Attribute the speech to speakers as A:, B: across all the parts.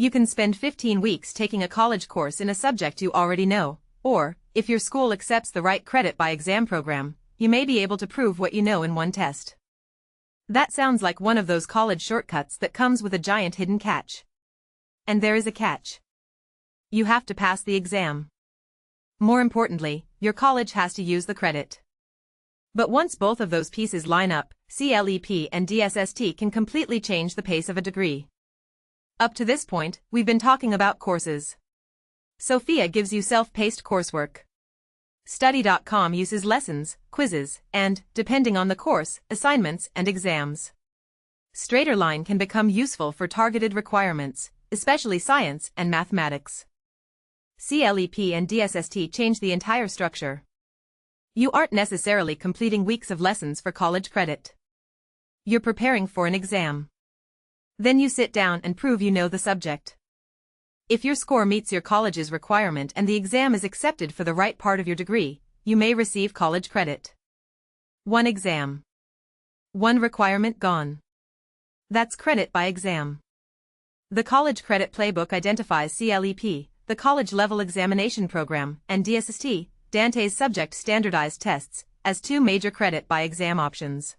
A: You can spend 15 weeks taking a college course in a subject you already know, or, if your school accepts the right credit by exam program, you may be able to prove what you know in one test. That sounds like one of those college shortcuts that comes with a giant hidden catch. And there is a catch. You have to pass the exam. More importantly, your college has to use the credit. But once both of those pieces line up, CLEP and DSST can completely change the pace of a degree. Up to this point, we've been talking about courses. Sophia gives you self-paced coursework. Study.com uses lessons, quizzes, and, depending on the course, assignments and exams. Straighterline can become useful for targeted requirements, especially science and mathematics. CLEP and DSST change the entire structure. You aren't necessarily completing weeks of lessons for college credit. You're preparing for an exam. Then you sit down and prove you know the subject. If your score meets your college's requirement and the exam is accepted for the right part of your degree, you may receive college credit. One exam. One requirement gone. That's credit by exam. The College Credit Playbook identifies CLEP, the college-level examination program, and DSST, Dante's subject standardized tests, as two major credit by exam options.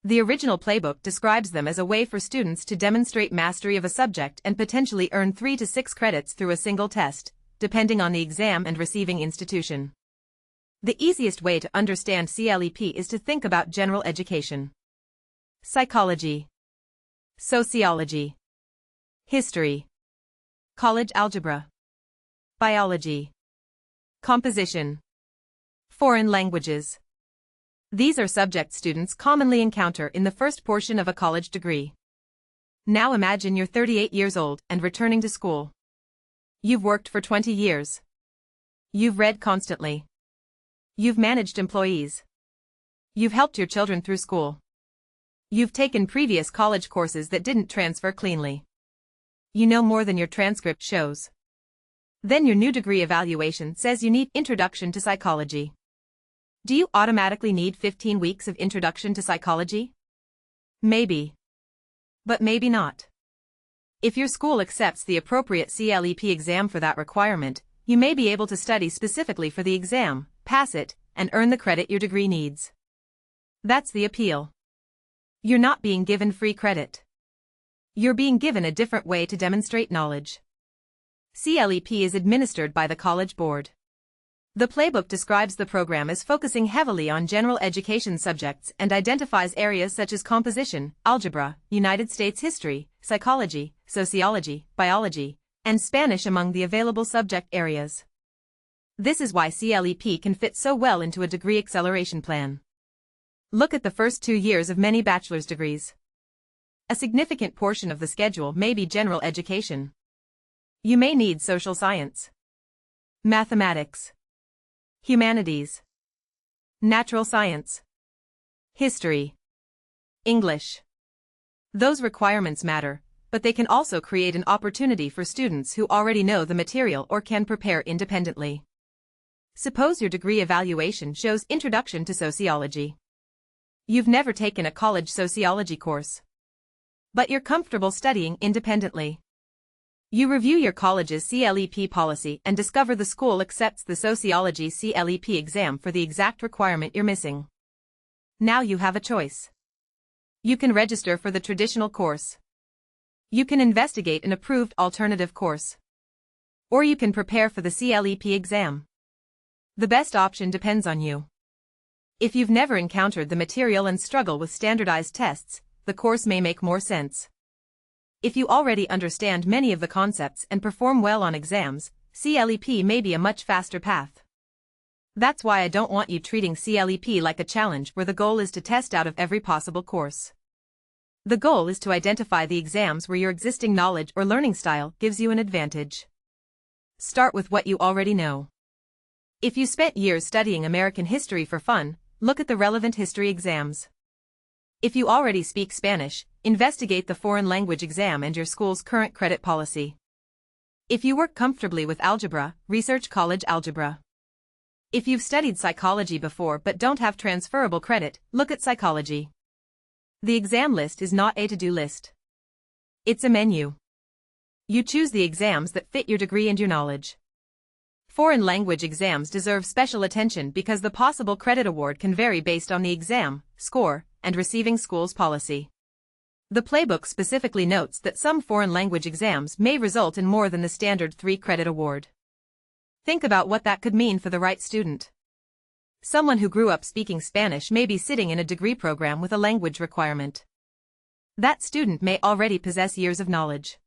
A: The original playbook describes them as a way for students to demonstrate mastery of a subject and potentially earn 3 to 6 credits through a single test, depending on the exam and receiving institution. The easiest way to understand CLEP is to think about general education. Psychology. Sociology. History. College algebra. Biology. Composition. Foreign languages. These are subjects students commonly encounter in the first portion of a college degree. Now imagine you're 38 years old and returning to school. You've worked for 20 years. You've read constantly. You've managed employees. You've helped your children through school. You've taken previous college courses that didn't transfer cleanly. You know more than your transcript shows. Then your new degree evaluation says you need Introduction to Psychology. Do you automatically need 15 weeks of Introduction to Psychology? Maybe. But maybe not. If your school accepts the appropriate CLEP exam for that requirement, you may be able to study specifically for the exam, pass it, and earn the credit your degree needs. That's the appeal. You're not being given free credit. You're being given a different way to demonstrate knowledge. CLEP is administered by the College Board. The playbook describes the program as focusing heavily on general education subjects and identifies areas such as composition, algebra, United States history, psychology, sociology, biology, and Spanish among the available subject areas. This is why CLEP can fit so well into a degree acceleration plan. Look at the first 2 years of many bachelor's degrees. A significant portion of the schedule may be general education. You may need social science, mathematics, humanities, natural science, history, English. Those requirements matter, but they can also create an opportunity for students who already know the material or can prepare independently. Suppose your degree evaluation shows Introduction to Sociology. You've never taken a college sociology course, but you're comfortable studying independently. You review your college's CLEP policy and discover the school accepts the sociology CLEP exam for the exact requirement you're missing. Now you have a choice. You can register for the traditional course. You can investigate an approved alternative course. Or you can prepare for the CLEP exam. The best option depends on you. If you've never encountered the material and struggle with standardized tests, the course may make more sense. If you already understand many of the concepts and perform well on exams, CLEP may be a much faster path. That's why I don't want you treating CLEP like a challenge where the goal is to test out of every possible course. The goal is to identify the exams where your existing knowledge or learning style gives you an advantage. Start with what you already know. If you spent years studying American history for fun, look at the relevant history exams. If you already speak Spanish, investigate the foreign language exam and your school's current credit policy. If you work comfortably with algebra, research college algebra. If you've studied psychology before but don't have transferable credit, look at psychology. The exam list is not a to-do list. It's a menu. You choose the exams that fit your degree and your knowledge. Foreign language exams deserve special attention because the possible credit award can vary based on the exam, score, and receiving school's policy. The playbook specifically notes that some foreign language exams may result in more than the standard 3-credit award. Think about what that could mean for the right student. Someone who grew up speaking Spanish may be sitting in a degree program with a language requirement. That student may already possess years of knowledge.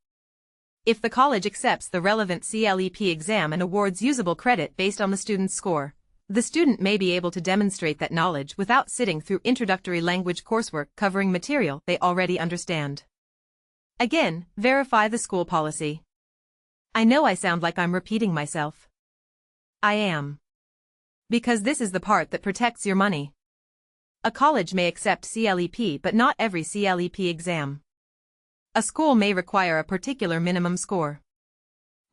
A: If the college accepts the relevant CLEP exam and awards usable credit based on the student's score, the student may be able to demonstrate that knowledge without sitting through introductory language coursework covering material they already understand. Again, verify the school policy. I know I sound like I'm repeating myself. I am. Because this is the part that protects your money. A college may accept CLEP but not every CLEP exam. A school may require a particular minimum score.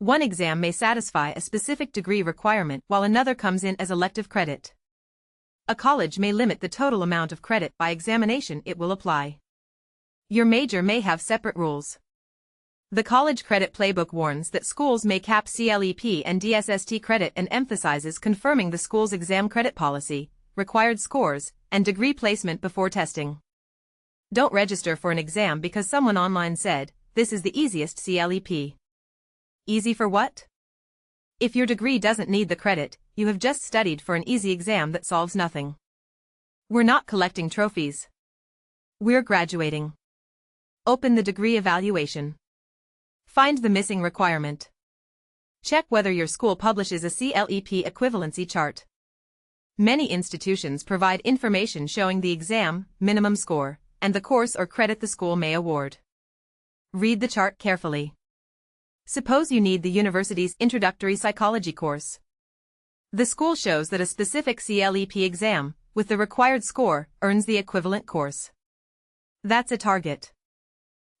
A: One exam may satisfy a specific degree requirement while another comes in as elective credit. A college may limit the total amount of credit by examination it will apply. Your major may have separate rules. The College Credit Playbook warns that schools may cap CLEP and DSST credit and emphasizes confirming the school's exam credit policy, required scores, and degree placement before testing. Don't register for an exam because someone online said, "This is the easiest CLEP." Easy for what? If your degree doesn't need the credit, you have just studied for an easy exam that solves nothing. We're not collecting trophies. We're graduating. Open the degree evaluation. Find the missing requirement. Check whether your school publishes a CLEP equivalency chart. Many institutions provide information showing the exam, minimum score, and the course or credit the school may award. Read the chart carefully. Suppose you need the university's introductory psychology course. The school shows that a specific CLEP exam, with the required score, earns the equivalent course. That's a target.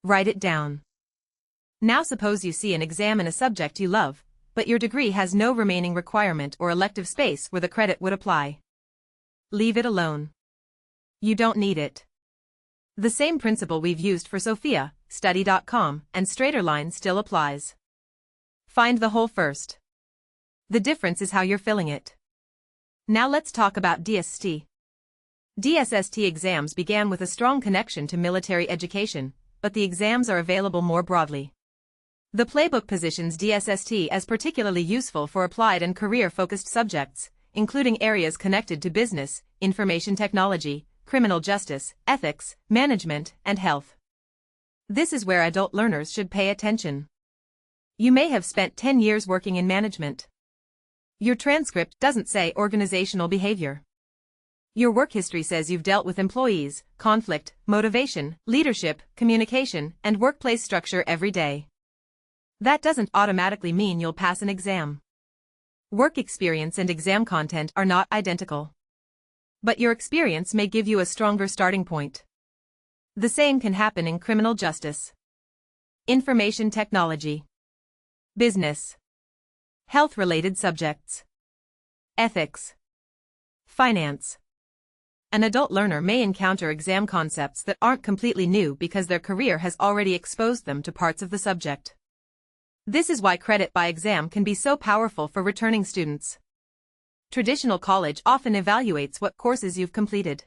A: Write it down. Now suppose you see an exam in a subject you love, but your degree has no remaining requirement or elective space where the credit would apply. Leave it alone. You don't need it. The same principle we've used for Sophia, Study.com, and Straighterline still applies. Find the hole first. The difference is how you're filling it. Now let's talk about DSST. DSST exams began with a strong connection to military education, but the exams are available more broadly. The playbook positions DSST as particularly useful for applied and career-focused subjects, including areas connected to business, information technology, criminal justice, ethics, management, and health. This is where adult learners should pay attention. You may have spent 10 years working in management. Your transcript doesn't say organizational behavior. Your work history says you've dealt with employees, conflict, motivation, leadership, communication, and workplace structure every day. That doesn't automatically mean you'll pass an exam. Work experience and exam content are not identical. But your experience may give you a stronger starting point. The same can happen in criminal justice, information technology, business, health-related subjects, ethics, finance. An adult learner may encounter exam concepts that aren't completely new because their career has already exposed them to parts of the subject. This is why credit by exam can be so powerful for returning students. Traditional college often evaluates what courses you've completed.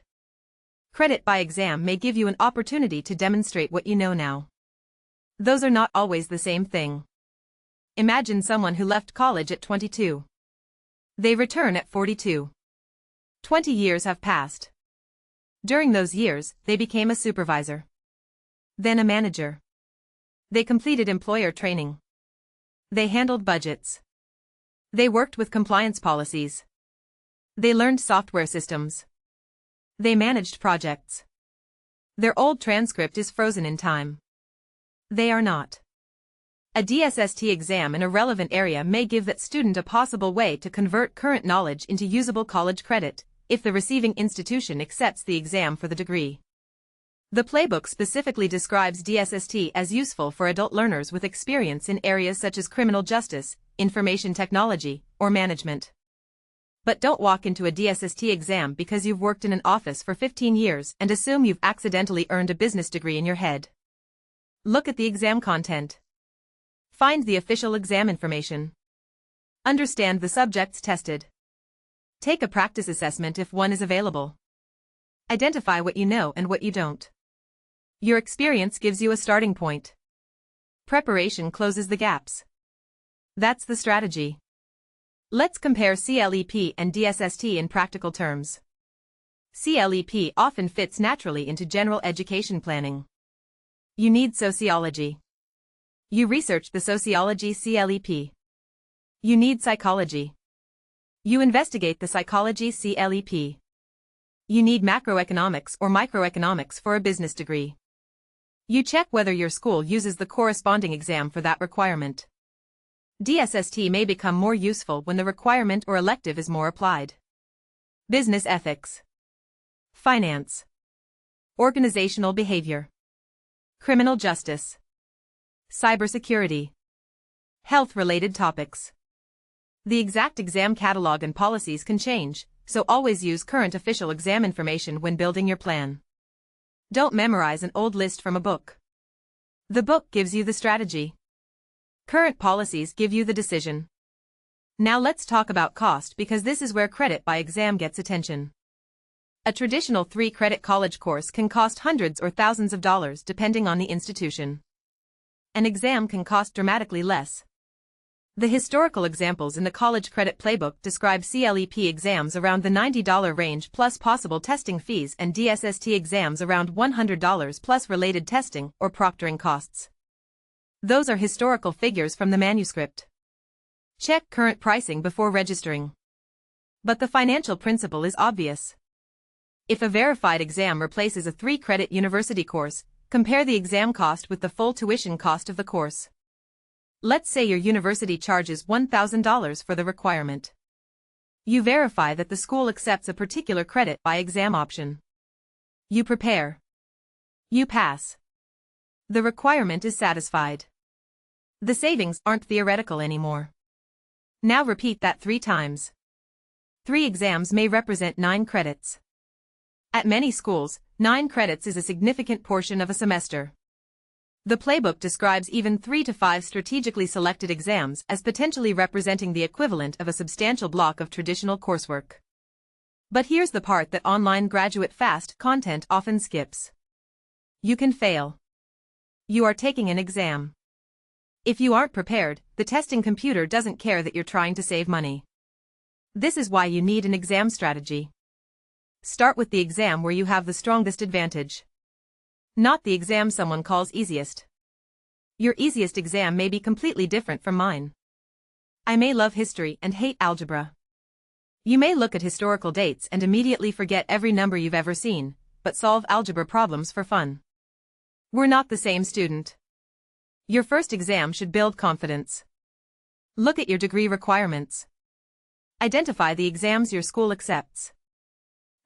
A: Credit by exam may give you an opportunity to demonstrate what you know now. Those are not always the same thing. Imagine someone who left college at 22. They return at 42. 20 years have passed. During those years, they became a supervisor. Then a manager. They completed employer training. They handled budgets. They worked with compliance policies. They learned software systems. They managed projects. Their old transcript is frozen in time. They are not. A DSST exam in a relevant area may give that student a possible way to convert current knowledge into usable college credit, if the receiving institution accepts the exam for the degree. The playbook specifically describes DSST as useful for adult learners with experience in areas such as criminal justice, information technology, or management. But don't walk into a DSST exam because you've worked in an office for 15 years and assume you've accidentally earned a business degree in your head. Look at the exam content. Find the official exam information. Understand the subjects tested. Take a practice assessment if one is available. Identify what you know and what you don't. Your experience gives you a starting point. Preparation closes the gaps. That's the strategy. Let's compare CLEP and DSST in practical terms. CLEP often fits naturally into general education planning. You need sociology. You research the sociology CLEP. You need psychology. You investigate the psychology CLEP. You need macroeconomics or microeconomics for a business degree. You check whether your school uses the corresponding exam for that requirement. DSST may become more useful when the requirement or elective is more applied. Business ethics. Finance. Organizational behavior. Criminal justice. Cybersecurity. Health-related topics. The exact exam catalog and policies can change, so always use current official exam information when building your plan. Don't memorize an old list from a book. The book gives you the strategy. Current policies give you the decision. Now let's talk about cost because this is where credit by exam gets attention. A traditional 3-credit college course can cost hundreds or thousands of dollars depending on the institution. An exam can cost dramatically less. The historical examples in the College Credit Playbook describe CLEP exams around the $90 range plus possible testing fees and DSST exams around $100 plus related testing or proctoring costs. Those are historical figures from the manuscript. Check current pricing before registering. But the financial principle is obvious. If a verified exam replaces a 3-credit university course, compare the exam cost with the full tuition cost of the course. Let's say your university charges $1,000 for the requirement. You verify that the school accepts a particular credit by exam option. You prepare. You pass. The requirement is satisfied. The savings aren't theoretical anymore. Now repeat that 3 times. 3 exams may represent 9 credits. At many schools, 9 credits is a significant portion of a semester. The playbook describes even 3 to 5 strategically selected exams as potentially representing the equivalent of a substantial block of traditional coursework. But here's the part that online graduate fast content often skips. You can fail. You are taking an exam. If you aren't prepared, the testing computer doesn't care that you're trying to save money. This is why you need an exam strategy. Start with the exam where you have the strongest advantage. Not the exam someone calls easiest. Your easiest exam may be completely different from mine. I may love history and hate algebra. You may look at historical dates and immediately forget every number you've ever seen, but solve algebra problems for fun. We're not the same student. Your first exam should build confidence. Look at your degree requirements. Identify the exams your school accepts.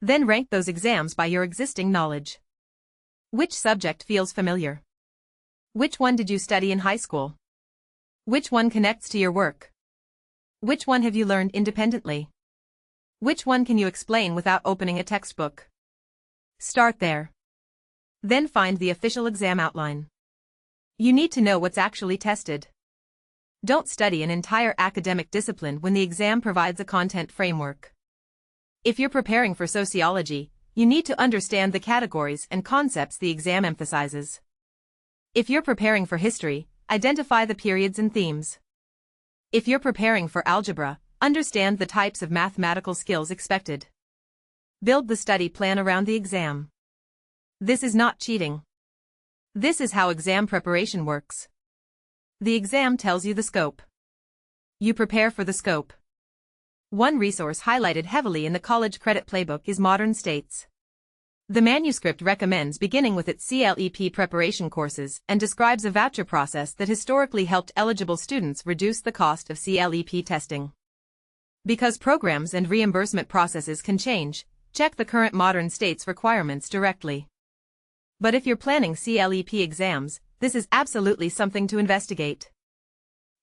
A: Then rank those exams by your existing knowledge. Which subject feels familiar? Which one did you study in high school? Which one connects to your work? Which one have you learned independently? Which one can you explain without opening a textbook? Start there. Then find the official exam outline. You need to know what's actually tested. Don't study an entire academic discipline when the exam provides a content framework. If you're preparing for sociology, you need to understand the categories and concepts the exam emphasizes. If you're preparing for history, identify the periods and themes. If you're preparing for algebra, understand the types of mathematical skills expected. Build the study plan around the exam. This is not cheating. This is how exam preparation works. The exam tells you the scope. You prepare for the scope. One resource highlighted heavily in the College Credit Playbook is Modern States. The manuscript recommends beginning with its CLEP preparation courses and describes a voucher process that historically helped eligible students reduce the cost of CLEP testing. Because programs and reimbursement processes can change, check the current Modern States requirements directly. But if you're planning CLEP exams, this is absolutely something to investigate.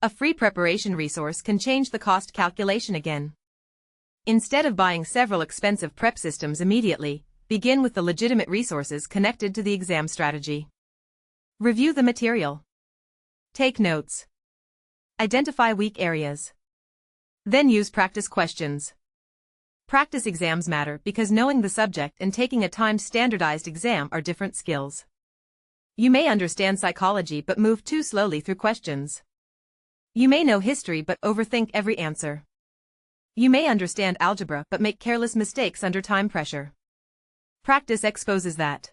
A: A free preparation resource can change the cost calculation again. Instead of buying several expensive prep systems immediately, begin with the legitimate resources connected to the exam strategy. Review the material. Take notes. Identify weak areas. Then use practice questions. Practice exams matter because knowing the subject and taking a timed standardized exam are different skills. You may understand psychology but move too slowly through questions. You may know history but overthink every answer. You may understand algebra but make careless mistakes under time pressure. Practice exposes that.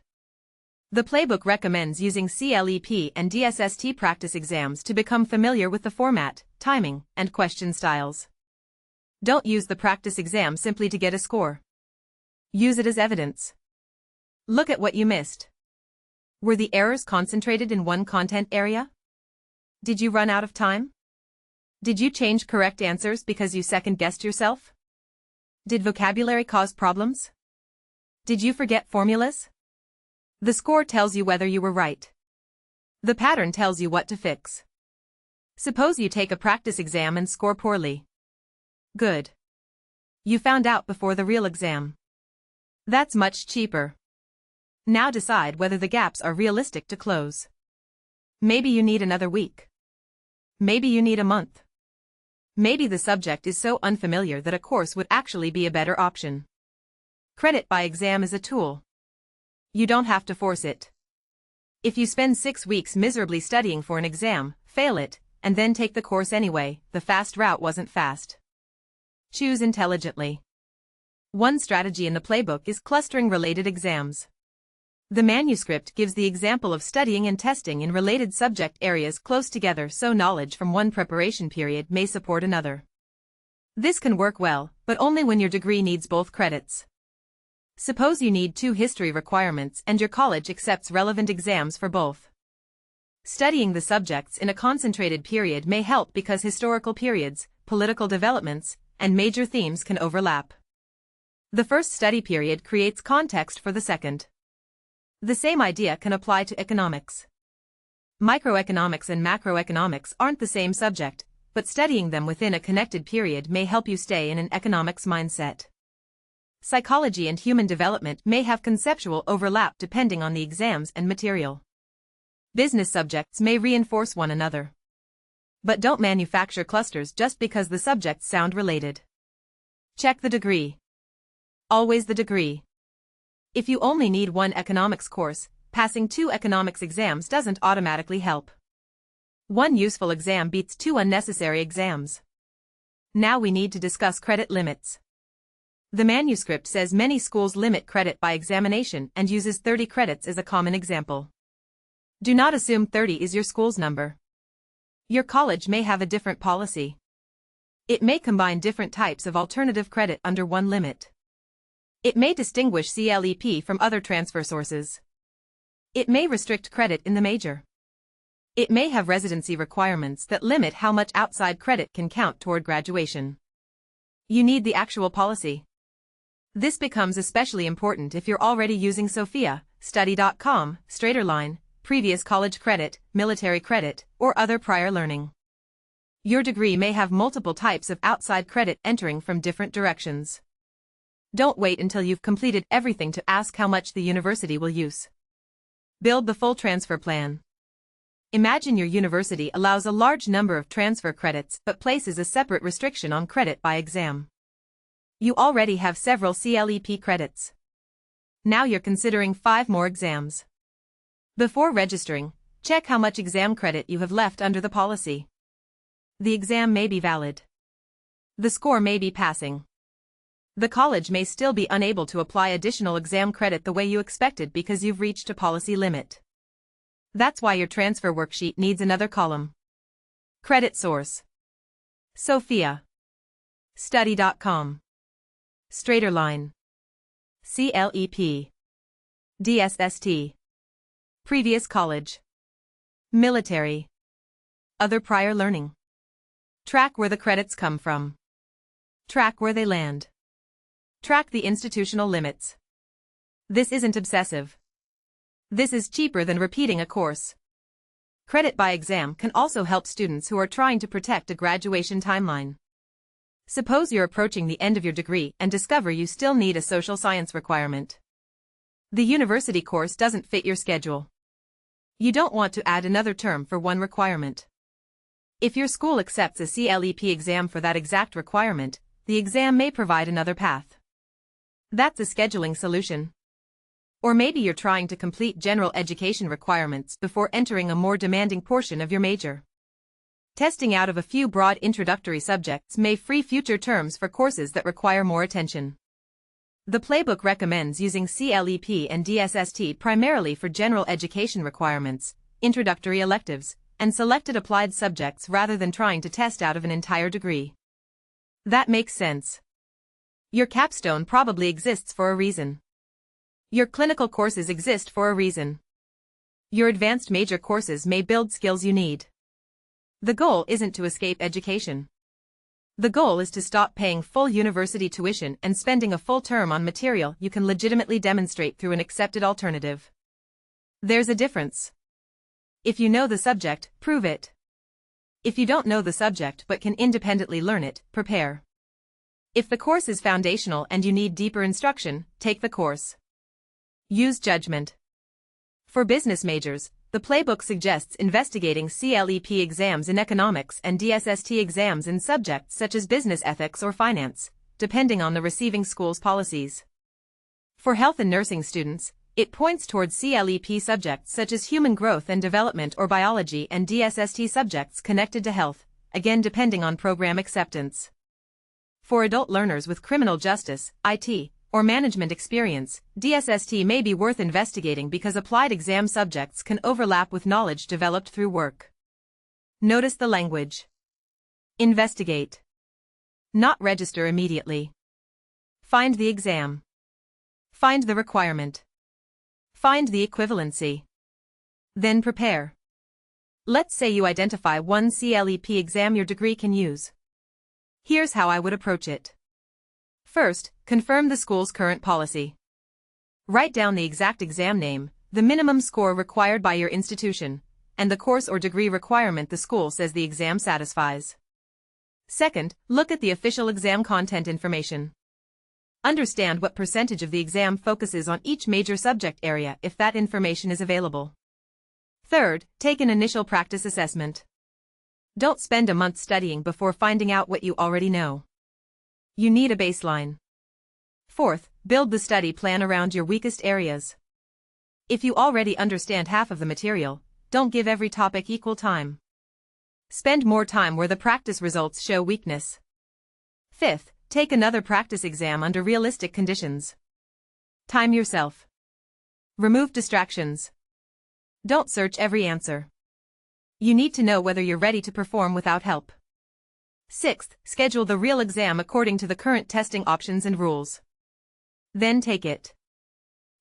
A: The playbook recommends using CLEP and DSST practice exams to become familiar with the format, timing, and question styles. Don't use the practice exam simply to get a score. Use it as evidence. Look at what you missed. Were the errors concentrated in one content area? Did you run out of time? Did you change correct answers because you second-guessed yourself? Did vocabulary cause problems? Did you forget formulas? The score tells you whether you were right. The pattern tells you what to fix. Suppose you take a practice exam and score poorly. Good. You found out before the real exam. That's much cheaper. Now decide whether the gaps are realistic to close. Maybe you need another week. Maybe you need a month. Maybe the subject is so unfamiliar that a course would actually be a better option. Credit by exam is a tool. You don't have to force it. If you spend 6 weeks miserably studying for an exam, fail it, and then take the course anyway, the fast route wasn't fast. Choose intelligently. One strategy in the playbook is clustering related exams. The manuscript gives the example of studying and testing in related subject areas close together so knowledge from one preparation period may support another. This can work well, but only when your degree needs both credits. Suppose you need 2 history requirements and your college accepts relevant exams for both. Studying the subjects in a concentrated period may help because historical periods, political developments, and major themes can overlap. The first study period creates context for the second. The same idea can apply to economics. Microeconomics and macroeconomics aren't the same subject, but studying them within a connected period may help you stay in an economics mindset. Psychology and human development may have conceptual overlap depending on the exams and material. Business subjects may reinforce one another. But don't manufacture clusters just because the subjects sound related. Check the degree. Always the degree. If you only need one economics course, passing 2 economics exams doesn't automatically help. One useful exam beats 2 unnecessary exams. Now we need to discuss credit limits. The manuscript says many schools limit credit by examination and uses 30 credits as a common example. Do not assume 30 is your school's number. Your college may have a different policy. It may combine different types of alternative credit under one limit. It may distinguish CLEP from other transfer sources. It may restrict credit in the major. It may have residency requirements that limit how much outside credit can count toward graduation. You need the actual policy. This becomes especially important if you're already using Sophia, Study.com, Straighterline, previous college credit, military credit, or other prior learning. Your degree may have multiple types of outside credit entering from different directions. Don't wait until you've completed everything to ask how much the university will use. Build the full transfer plan. Imagine your university allows a large number of transfer credits but places a separate restriction on credit by exam. You already have several CLEP credits. Now you're considering 5 more exams. Before registering, check how much exam credit you have left under the policy. The exam may be valid. The score may be passing. The college may still be unable to apply additional exam credit the way you expected because you've reached a policy limit. That's why your transfer worksheet needs another column. Credit source. Sophia. Study.com. Straighterline. CLEP. DSST. Previous college. Military. Other prior learning. Track where the credits come from. Track where they land. Track the institutional limits. This isn't obsessive. This is cheaper than repeating a course. Credit by exam can also help students who are trying to protect a graduation timeline. Suppose you're approaching the end of your degree and discover you still need a social science requirement. The university course doesn't fit your schedule. You don't want to add another term for one requirement. If your school accepts a CLEP exam for that exact requirement, the exam may provide another path. That's a scheduling solution. Or maybe you're trying to complete general education requirements before entering a more demanding portion of your major. Testing out of a few broad introductory subjects may free future terms for courses that require more attention. The playbook recommends using CLEP and DSST primarily for general education requirements, introductory electives, and selected applied subjects rather than trying to test out of an entire degree. That makes sense. Your capstone probably exists for a reason. Your clinical courses exist for a reason. Your advanced major courses may build skills you need. The goal isn't to escape education. The goal is to stop paying full university tuition and spending a full term on material you can legitimately demonstrate through an accepted alternative. There's a difference. If you know the subject, prove it. If you don't know the subject but can independently learn it, prepare. If the course is foundational and you need deeper instruction, take the course. Use judgment. For business majors, the playbook suggests investigating CLEP exams in economics and DSST exams in subjects such as business ethics or finance, depending on the receiving school's policies. For health and nursing students, it points towards CLEP subjects such as human growth and development or biology and DSST subjects connected to health, again depending on program acceptance. For adult learners with criminal justice, IT, or management experience, DSST may be worth investigating because applied exam subjects can overlap with knowledge developed through work. Notice the language. Investigate. Not register immediately. Find the exam. Find the requirement. Find the equivalency. Then prepare. Let's say you identify one CLEP exam your degree can use. Here's how I would approach it. First, confirm the school's current policy. Write down the exact exam name, the minimum score required by your institution, and the course or degree requirement the school says the exam satisfies. Second, look at the official exam content information. Understand what percentage of the exam focuses on each major subject area if that information is available. Third, take an initial practice assessment. Don't spend a month studying before finding out what you already know. You need a baseline. Fourth, build the study plan around your weakest areas. If you already understand half of the material, don't give every topic equal time. Spend more time where the practice results show weakness. Fifth, take another practice exam under realistic conditions. Time yourself. Remove distractions. Don't search every answer. You need to know whether you're ready to perform without help. Sixth, schedule the real exam according to the current testing options and rules. Then take it.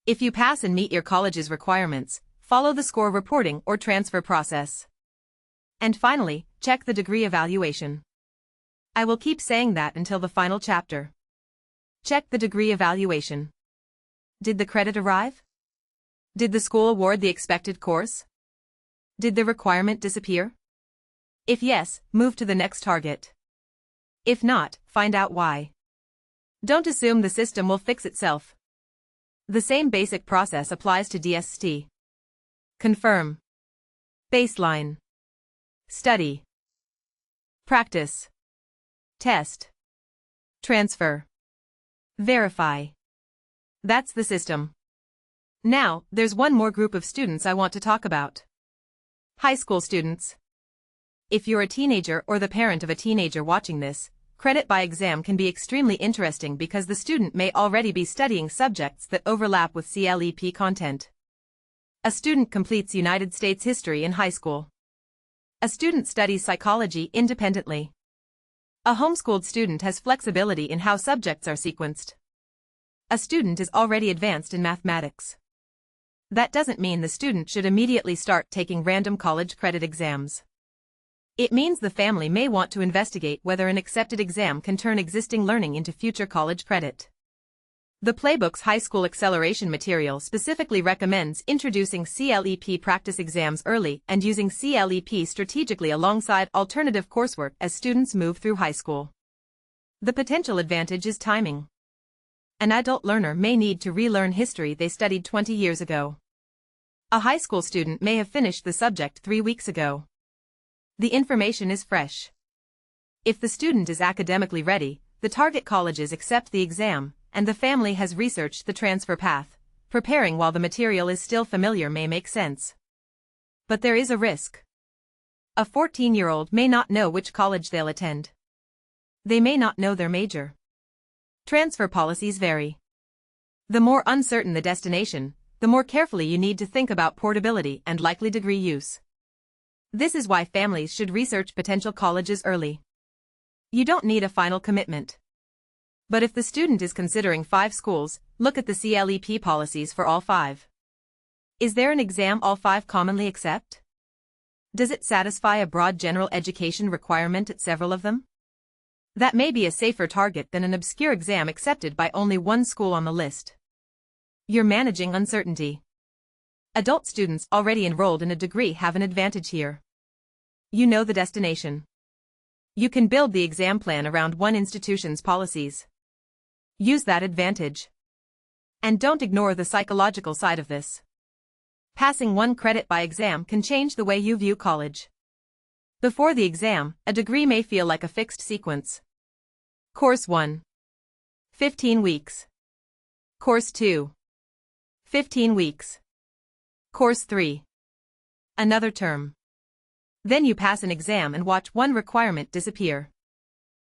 A: If you pass and meet your college's requirements, follow the score reporting or transfer process. And finally, check the degree evaluation. I will keep saying that until the final chapter. Check the degree evaluation. Did the credit arrive? Did the school award the expected course? Did the requirement disappear? If yes, move to the next target. If not, find out why. Don't assume the system will fix itself. The same basic process applies to DSST. Confirm. Baseline. Study. Practice. Test. Transfer. Verify. That's the system. Now, there's one more group of students I want to talk about. High school students. If you're a teenager or the parent of a teenager watching this, credit by exam can be extremely interesting because the student may already be studying subjects that overlap with CLEP content. A student completes United States history in high school. A student studies psychology independently. A homeschooled student has flexibility in how subjects are sequenced. A student is already advanced in mathematics. That doesn't mean the student should immediately start taking random college credit exams. It means the family may want to investigate whether an accepted exam can turn existing learning into future college credit. The Playbook's high school acceleration material specifically recommends introducing CLEP practice exams early and using CLEP strategically alongside alternative coursework as students move through high school. The potential advantage is timing. An adult learner may need to relearn history they studied 20 years ago. A high school student may have finished the subject 3 weeks ago. The information is fresh. If the student is academically ready, the target colleges accept the exam, and the family has researched the transfer path. Preparing while the material is still familiar may make sense. But there is a risk. A 14-year-old may not know which college they'll attend. They may not know their major. Transfer policies vary. The more uncertain the destination, the more carefully you need to think about portability and likely degree use. This is why families should research potential colleges early. You don't need a final commitment. But if the student is considering 5 schools, look at the CLEP policies for all 5. Is there an exam all 5 commonly accept? Does it satisfy a broad general education requirement at several of them? That may be a safer target than an obscure exam accepted by only one school on the list. You're managing uncertainty. Adult students already enrolled in a degree have an advantage here. You know the destination. You can build the exam plan around one institution's policies. Use that advantage. And don't ignore the psychological side of this. Passing one credit by exam can change the way you view college. Before the exam, a degree may feel like a fixed sequence. Course 1. 15 weeks. Course 2. 15 weeks. Course 3. Another term. Then you pass an exam and watch one requirement disappear.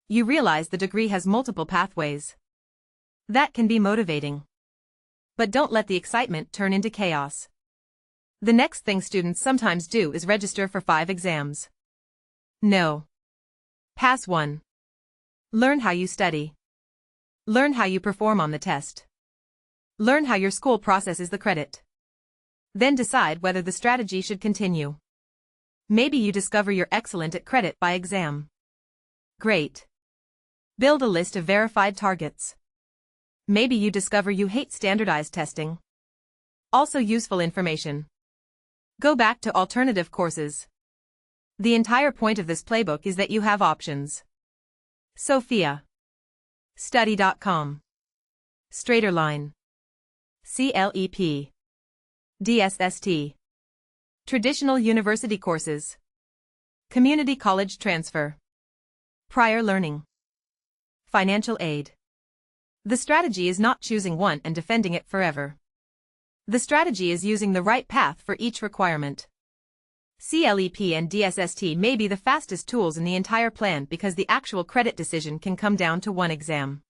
A: You realize the degree has multiple pathways. That can be motivating. But don't let the excitement turn into chaos. The next thing students sometimes do is register for 5 exams. No. Pass 1. Learn how you study. Learn how you perform on the test. Learn how your school processes the credit. Then decide whether the strategy should continue. Maybe you discover you're excellent at credit by exam. Great. Build a list of verified targets. Maybe you discover you hate standardized testing. Also useful information. Go back to alternative courses. The entire point of this playbook is that you have options. Sophia. Study.com. Straighter Line. CLEP. DSST. Traditional university courses. Community college transfer. Prior learning. Financial aid. The strategy is not choosing one and defending it forever. The strategy is using the right path for each requirement. CLEP and DSST may be the fastest tools in the entire plan because the actual credit decision can come down to one exam.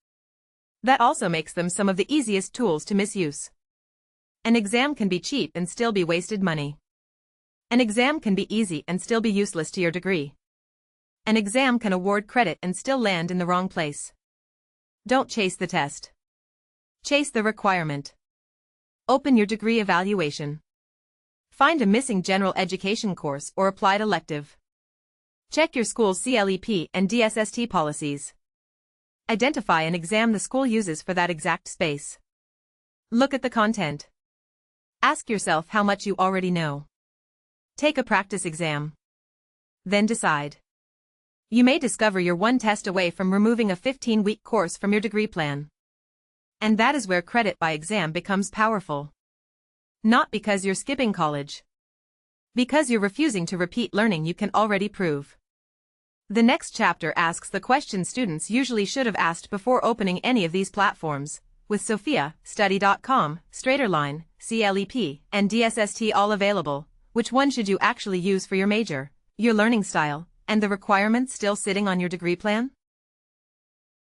A: That also makes them some of the easiest tools to misuse. An exam can be cheap and still be wasted money. An exam can be easy and still be useless to your degree. An exam can award credit and still land in the wrong place. Don't chase the test. Chase the requirement. Open your degree evaluation. Find a missing general education course or applied elective. Check your school's CLEP and DSST policies. Identify an exam the school uses for that exact space. Look at the content. Ask yourself how much you already know. Take a practice exam. Then decide. You may discover you're one test away from removing a 15-week course from your degree plan. And that is where credit by exam becomes powerful. Not because you're skipping college. Because you're refusing to repeat learning you can already prove. The next chapter asks the questions students usually should have asked before opening any of these platforms. With Sophia, Study.com, Straighter Line, CLEP, and DSST all available, which one should you actually use for your major, your learning style, and the requirements still sitting on your degree plan?